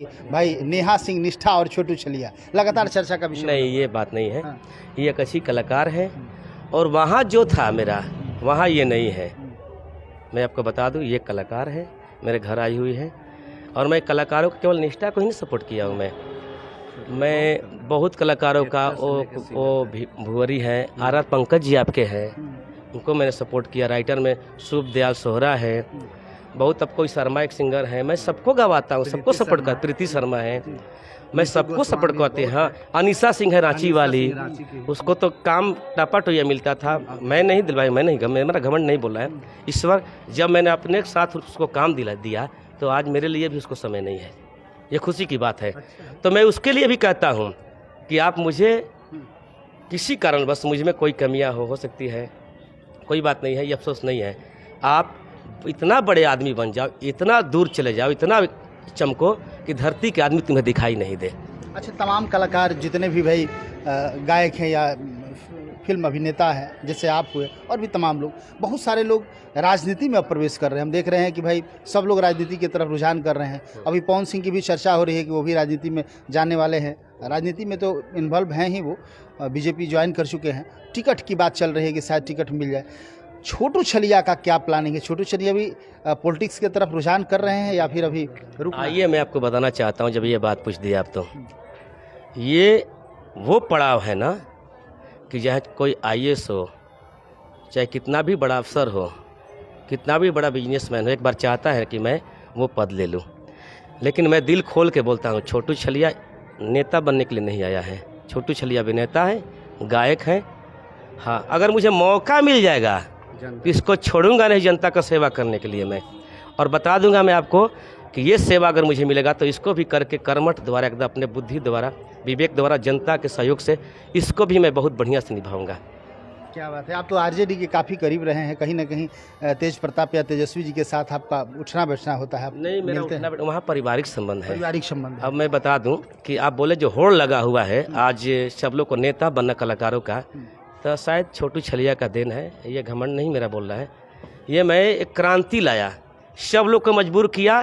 भाई नेहा सिंह निष्ठा और छोटू छलिया लगातार चर्चा का विषय। नहीं, ये बात नहीं है। हाँ। ये एक अच्छी कलाकार है और वहाँ जो था मेरा वहाँ ये नहीं है। मैं आपको बता दूं, ये कलाकार है, मेरे घर आई हुई है और मैं कलाकारों को केवल निष्ठा को ही नहीं सपोर्ट किया हूँ। मैं बहुत कलाकारों का वो भुवरी है, आर पंकज जी आपके हैं, उनको मैंने सपोर्ट किया। राइटर में शुभ दयाल सोहरा है, बहुत अब कोई शर्मा एक सिंगर है, मैं सबको गवाता हूँ, सबको सपोर्ट कर। प्रीति शर्मा है, मैं सबको सपोर्ट करती हूँ। हाँ, अनीसा सिंह है रांची वाली, उसको तो काम टापा मिलता था, मैं नहीं दिलवाई, मैं नहीं, मेरा घमंड नहीं बोला है। ईश्वर जब मैंने अपने साथ उसको काम दिया तो आज मेरे लिए भी उसको समय नहीं है, ये खुशी की बात है। तो मैं उसके लिए भी कहता हूँ कि आप मुझे किसी कारणवश मुझ में कोई कमियाँ हो सकती है, कोई बात नहीं है, ये अफसोस नहीं है। आप इतना बड़े आदमी बन जाओ, इतना दूर चले जाओ, इतना चमको कि धरती के आदमी तुम्हें दिखाई नहीं दे। अच्छा, तमाम कलाकार जितने भी भाई गायक हैं या फिल्म अभिनेता हैं, जैसे आप हुए और भी तमाम लोग, बहुत सारे लोग राजनीति में अब प्रवेश कर रहे हैं। हम देख रहे हैं कि भाई सब लोग राजनीति की तरफ रुझान कर रहे हैं। अभी पवन सिंह की भी चर्चा हो रही है कि वो भी राजनीति में जाने वाले हैं। राजनीति में तो इन्वॉल्व हैं ही, वो बीजेपी ज्वाइन कर चुके हैं। टिकट की बात चल रही है कि शायद टिकट मिल जाए। छोटू छलिया का क्या प्लानिंग है? छोटू छलिया भी पॉलिटिक्स की तरफ रुझान कर रहे हैं या फिर अभी रुक? आइए, मैं आपको बताना चाहता हूँ, जब ये बात पूछ दी आप, तो ये वो पड़ाव है ना कि चाहे कोई IAS हो, चाहे कितना भी बड़ा अफसर हो, कितना भी बड़ा बिजनेसमैन हो, एक बार चाहता है कि मैं वो पद ले लूँ। लेकिन मैं दिल खोल के बोलता हूँ, छोटू छलिया नेता बनने के लिए नहीं आया है। छोटू छलिया भी नेता है, गायक हैं। हाँ, अगर मुझे मौका मिल जाएगा तो इसको छोड़ूंगा नहीं जनता का सेवा करने के लिए मैं। और बता दूंगा मैं आपको कि ये सेवा अगर मुझे मिलेगा तो इसको भी करके कर्मठ द्वारा, एकदम अपने बुद्धि द्वारा, विवेक द्वारा, जनता के सहयोग से इसको भी मैं बहुत बढ़िया से निभाऊंगा। क्या बात है, आप तो RJD के काफ़ी करीब रहे हैं। कहीं ना कहीं तेज प्रताप या तेजस्वी जी के साथ आपका उठना बैठना होता है? नहीं, मेरा उठना वहाँ पारिवारिक संबंध है। पारिवारिक संबंध है। अब मैं बता दूं कि आप बोले जो होड़ लगा हुआ है आज सब लोग को नेता बनना कलाकारों का, तो शायद छोटू छलिया का देन है। ये घमंड नहीं मेरा बोल रहा है, ये मैं एक क्रांति लाया, सब लोग को मजबूर किया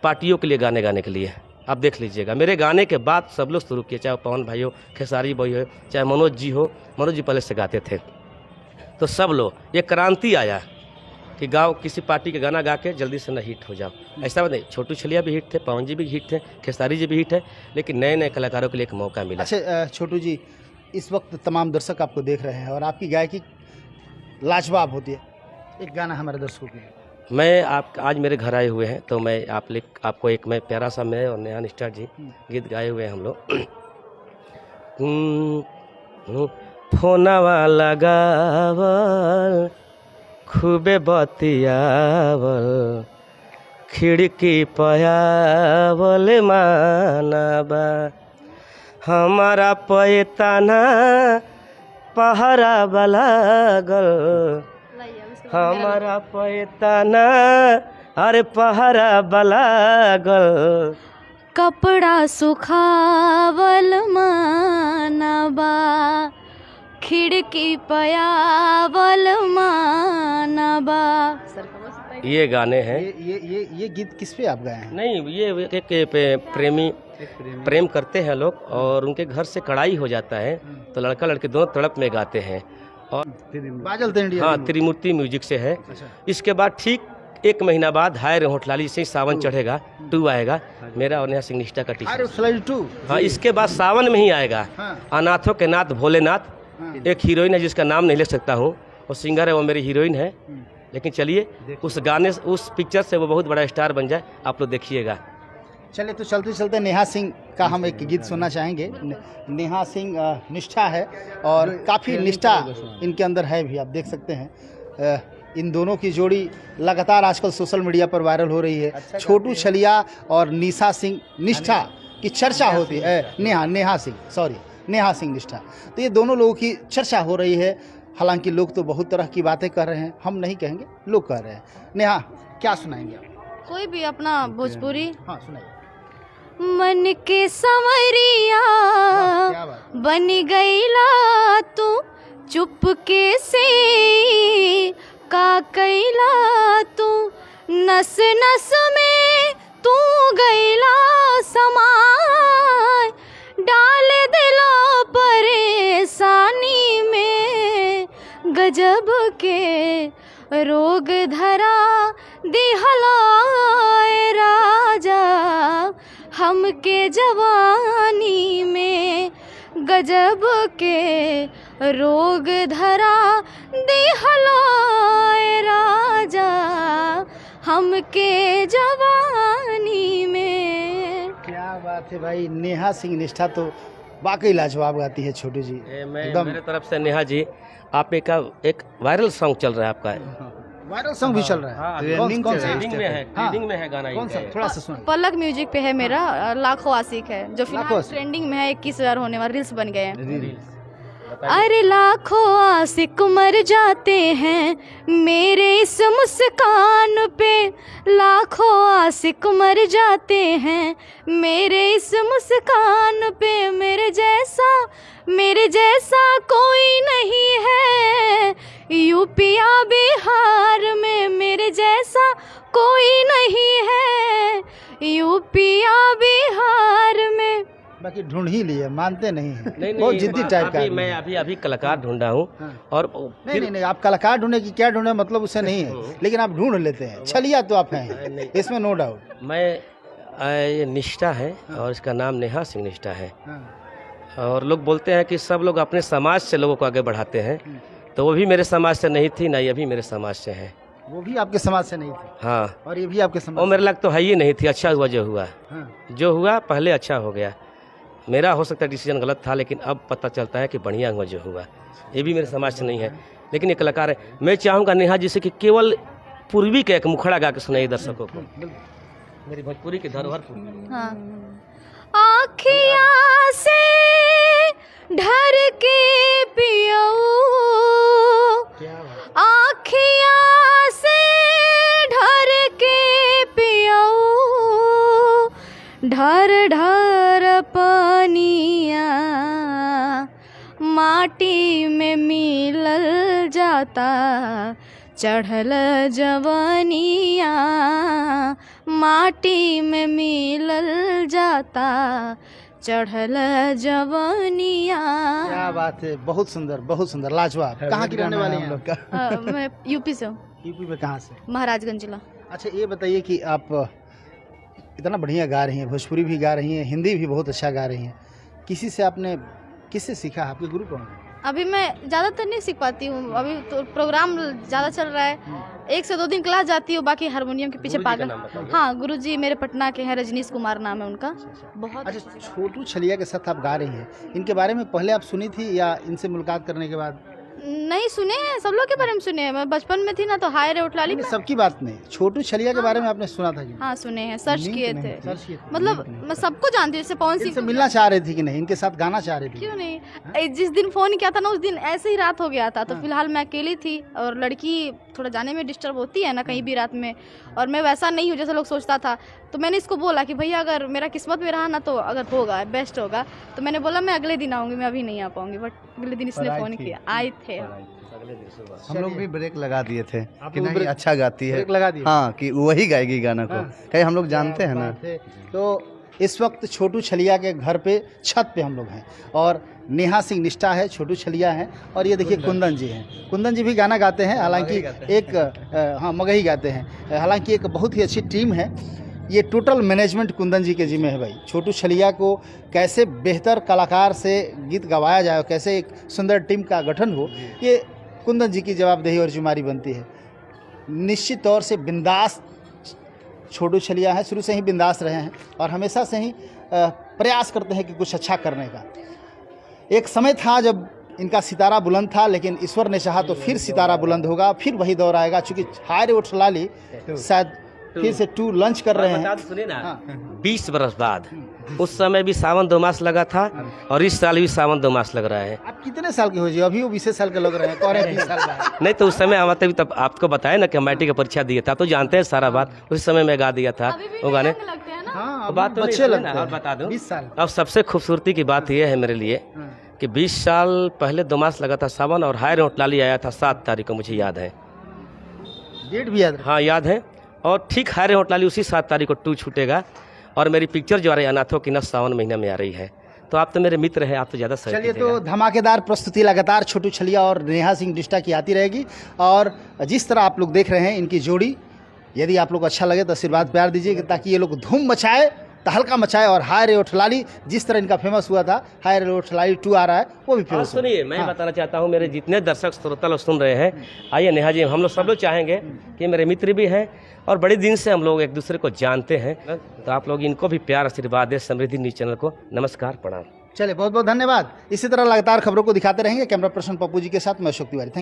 पार्टियों के लिए गाने गाने के लिए। आप देख लीजिएगा, मेरे गाने के बाद सब लोग शुरू किए, चाहे पवन भाई हो, खेसारी भाई हो, चाहे मनोज जी हो। मनोज जी पहले से गाते थे, तो सब लोग, ये क्रांति आया कि गाओ, किसी पार्टी के गाना गा के जल्दी से ना हिट हो जाओ। ऐसा नहीं, छोटू छलिया भी हिट थे, पवन जी भी हिट थे, खेसारी जी भी हिट है, लेकिन नए नए कलाकारों के लिए एक मौका मिला। अच्छा छोटू जी, इस वक्त तमाम दर्शक आपको देख रहे हैं और आपकी गायकी लाजवाब होती है। एक गाना हमारे दर्शकों के लिए। मैं आज मेरे घर आए हुए हैं, तो मैं आपको एक मैं प्यारा सा, मैं और नेहा निष्ठा जी गीत गाए हुए हैं हम लोग। फोनवा लगावल खूबे बतियावल, खिड़की पयावल मानबा, हमारा पैताना पहरा बलागल, हमारा पैताना अरे पहरा बलागल, कपड़ा सुखावल मानबा, खिड़की पयावल मानबा। ये गाने हैं। ये गीत किस पे आप गाए हैं? नहीं, ये एक प्रेम करते हैं लोग और उनके घर से कड़ाई हो जाता है, तो लड़का लड़के दोनों तड़प में गाते हैं। और बाजल तेंडिया, हाँ, त्रिमूर्ति म्यूजिक से है। अच्छा। इसके बाद ठीक 1 महीना बाद हाय रे होठलाली से सावन चढ़ेगा 2 आएगा, मेरा और नेहा सिंह निष्ठा का टीचर। 2। हाँ, इसके बाद सावन में ही आएगा। हाँ। अनाथों के नाथ भोलेनाथ। एक हीरोइन है जिसका नाम नहीं ले सकता हूँ, वो सिंगर है, वो मेरी हीरोइन है। लेकिन चलिए उस गाने, उस पिक्चर से वो बहुत बड़ा स्टार बन जाए, आप लोग देखिएगा। चलिए, तो चलते चलते नेहा सिंह का हम एक गीत सुनना चाहेंगे। नेहा सिंह निष्ठा है और काफ़ी निष्ठा इनके अंदर है भी, आप देख सकते हैं। इन दोनों की जोड़ी लगातार आजकल सोशल मीडिया पर वायरल हो रही है। छोटू छलिया और नेहा सिंह निष्ठा की चर्चा होती है। नेहा सिंह निष्ठा, तो ये दोनों लोगों की चर्चा हो रही है। हालांकि लोग तो बहुत तरह की बातें कर रहे हैं, हम नहीं कहेंगे, लोग कह रहे हैं। नेहा, क्या सुनाएंगे आप? कोई भी अपना भोजपुरी। हाँ, सुनाइए। मन के संवरिया बन गईला तू, चुपके से का कैला तू, नस नस में तू गईला सम गजब के रोग धरा दिहलाए राजा हमके जवानी में, गजब के रोग धरा दिहलाए राजा हमके जवानी में। क्या बात है भाई, नेहा सिंह निष्ठा तो वाकई लाजवाब गाती है छोटू जी। मेरे तरफ से नेहा जी, आप एक वायरल सॉन्ग चल रहा है आपका, वायरल सॉन्ग भी चल रहा है। ट्रेंडिंग कौन सा? में है गाना। कौन सा? थोड़ा सा सुन। पलक म्यूजिक पे है मेरा लाखों आशिक है, जो लाखों फिलहाल आशिक। ट्रेंडिंग में है, 21,000 होने वाले रील्स बन गए हैं। अरे लाखों आशिक मर जाते हैं मेरे इस मुस्कान पे, लाखों आशिक मर जाते हैं मेरे इस मुस्कान पे, मेरे जैसा कोई नहीं है यूपिया बिहार में, मेरे जैसा कोई नहीं है यूपिया बिहार में। बाकी ढूंढ ही लिए, मानते नहीं हैं। नहीं, बहुत जिद्दी टाइप का। मैं अभी कलाकार ढूंढा हूँ। हाँ। और नहीं, आप कलाकार ढूंढे कि क्या ढूंढे मतलब उससे नहीं है, लेकिन आप ढूंढ लेते हैं। छलिया तो आप हैं, इसमें नो डाउट। मैं ये निष्ठा है और इसका नाम नेहा सिंह निष्ठा है। और लोग बोलते हैं कि सब लोग अपने समाज से लोगों को आगे बढ़ाते हैं, तो वो भी मेरे समाज से नहीं थी, ना ये भी मेरे समाज से है। वो भी आपके समाज से नहीं थी। हाँ, और ये भी आपके समाज वो मेरे लग तो है ही नहीं थी। अच्छा हुआ जो हुआ, हाँ। जो हुआ पहले अच्छा हो गया। मेरा हो सकता है डिसीजन गलत था, लेकिन अब पता चलता है कि बढ़िया हुआ जो हुआ। ये भी मेरे समाज से नहीं है, लेकिन ये कलाकार है। मैं चाहूँगा नेहा जी से कि केवल पूर्वी का एक मुखड़ा गा के सुनाइए दर्शकों को, मेरी भोजपुरी की धरोहर। हाँ। आँखिया से ढर के पियो, आँखिया से ढर के पियो, ढर ढर पानिया माटी में मिलल जाता, चढ़ल जवानिया माटी में मिलल जाता, चढ़ल जवानिया। क्या बात है, बहुत सुंदर, बहुत सुंदर, लाजवाब। कहाँ की रहने वाले हैं हम लोग का? मैं यूपी से हूँ। यूपी में कहाँ से? महाराजगंज जिला। अच्छा, ये बताइए कि आप इतना बढ़िया गा रही हैं, भोजपुरी भी गा रही हैं, हिंदी भी बहुत अच्छा गा रही हैं। किससे सीखा? आपके गुरु कौन है? अभी मैं ज़्यादातर नहीं सीख पाती हूँ, अभी तो प्रोग्राम ज़्यादा चल रहा है, 1 से 2 दिन क्लास जाती हूँ, बाकी हारमोनियम के पीछे पागल। हाँ, गुरुजी मेरे पटना के हैं, रजनीश कुमार नाम है उनका। बहुत अच्छा, छोटू छलिया के साथ आप गा रही हैं, इनके बारे में पहले आप सुनी थी या इनसे मुलाकात करने के बाद? नहीं सुने हैं, सब लोग के बारे में सुने हैं। मैं बचपन में थी ना तो हाय रे उठलाली में। सबकी बात नहीं, छोटू छलिया के बारे में आपने सुना था कि? हाँ सुने हैं, सर्च किए थे। सर्च किए थे। मतलब मैं सबको जानती हूँ, जैसे पवन इनसे सिंह। मिलना चाह रही थी कि नहीं? इनके साथ गाना चाह रही थी? क्यों नहीं, जिस दिन फोन किया था ना उस दिन ऐसे ही रात हो गया था, तो फिलहाल मैं अकेली थी और लड़की थोड़ा जाने में डिस्टर्ब होती है ना कहीं भी रात में, और मैं वैसा नहीं हूँ जैसे लोग सोचता था। तो मैंने इसको बोला कि भैया अगर मेरा किस्मत में रहा ना तो अगर होगा बेस्ट होगा, तो मैंने बोला मैं अगले दिन आऊँगी, मैं अभी नहीं आ पाऊँगी। बट अगले दिन इसने फ़ोन किया, आए थे। हम लोग भी ब्रेक लगा दिए थे कि नहीं अच्छा गाती है, ब्रेक लगा दिए? हाँ, कि वही गाएगी गाना को, कहीं हम लोग जानते हैं ना। तो इस वक्त छोटू छलिया के घर पे छत पे हम लोग हैं और नेहा सिंह निष्ठा है, छोटू छलिया है और ये देखिए कुंदन जी हैं। कुंदन जी भी गाना गाते हैं, हालांकि हाँ मगही गाते हैं, हालांकि एक बहुत ही अच्छी टीम है। ये टोटल मैनेजमेंट कुंदन जी के जिम्मे है भाई। छोटू छलिया को कैसे बेहतर कलाकार से गीत गवाया जाए, कैसे एक सुंदर टीम का गठन हो, ये कुंदन जी की जवाबदेही और जिम्मेदारी बनती है। निश्चित तौर से बिंदास छोटू छलिया है, शुरू से ही बिंदास रहे हैं और हमेशा से ही प्रयास करते हैं कि कुछ अच्छा करने का। एक समय था जब इनका सितारा बुलंद था, लेकिन ईश्वर ने चाहा तो फिर सितारा बुलंद होगा, फिर वही दौर आएगा। चूँकि हाय रे उठलाली शायद फिर से 2 लॉन्च कर रहे हैं। सुनिए ना, 20 बरस बाद, उस समय भी सावन 2 मास लगा था और इस साल भी सावन 2 मास लग रहा है। आप कितने साल के हो जी? अभी वो 20 साल के लग रहे हैं, कह रहे हैं 20 साल बाद। नहीं तो उस समय हम तभी तब आपको बताया ना कि हम मैट्रिक की परीक्षा दिया था, तो जानते हैं सारा बात। उस समय मैं गा दिया था वो गाने। लगते हैं ना। हाँ, तो बात तो बच्चे लगते और हैं। बता दूं, 20 साल। अब सबसे खूबसूरती की बात यह है मेरे लिए कि 20 साल पहले 2 मास लगा था सावन और हाय रे उठलाली आया था 7 तारीख को, मुझे याद है। डेट भी याद? हाँ याद है। और ठीक हाय रे होटलाली उसी 7 तारीख को 2 छूटेगा और मेरी पिक्चर जो आ रही है अनाथों की नस सावन महीना में आ रही है। तो आप तो मेरे मित्र हैं, आप तो ज़्यादा सही चलिए, तो धमाकेदार प्रस्तुति लगातार छोटू छलिया और नेहा सिंह निष्ठा की आती रहेगी। और जिस तरह आप लोग देख रहे हैं इनकी जोड़ी, यदि आप लोग को अच्छा लगे तो आशीर्वाद प्यार दीजिए ताकि ये लोग धूम मचाए, तहलका मचाए। और हाय रे ओठलाली जिस तरह इनका फेमस हुआ था, हाय रे ओठलाली 2 आ रहा है, वो भी फेमस। सुनिए, मैं बताना चाहता हूँ, मेरे जितने दर्शक श्रोता लोग सुन रहे हैं, आइए नेहा जी, हम लोग सब लोग चाहेंगे कि मेरे मित्र भी हैं और बड़े दिन से हम लोग एक दूसरे को जानते हैं, तो आप लोग इनको भी प्यार आशीर्वाद दें। समृद्धि न्यूज़ चैनल को नमस्कार, प्रणाम। चलिए, बहुत बहुत धन्यवाद। इसी तरह लगातार खबरों को दिखाते रहेंगे। कैमरा पर्सन पप्पू जी के साथ मैं अशोक तिवारी। थैंक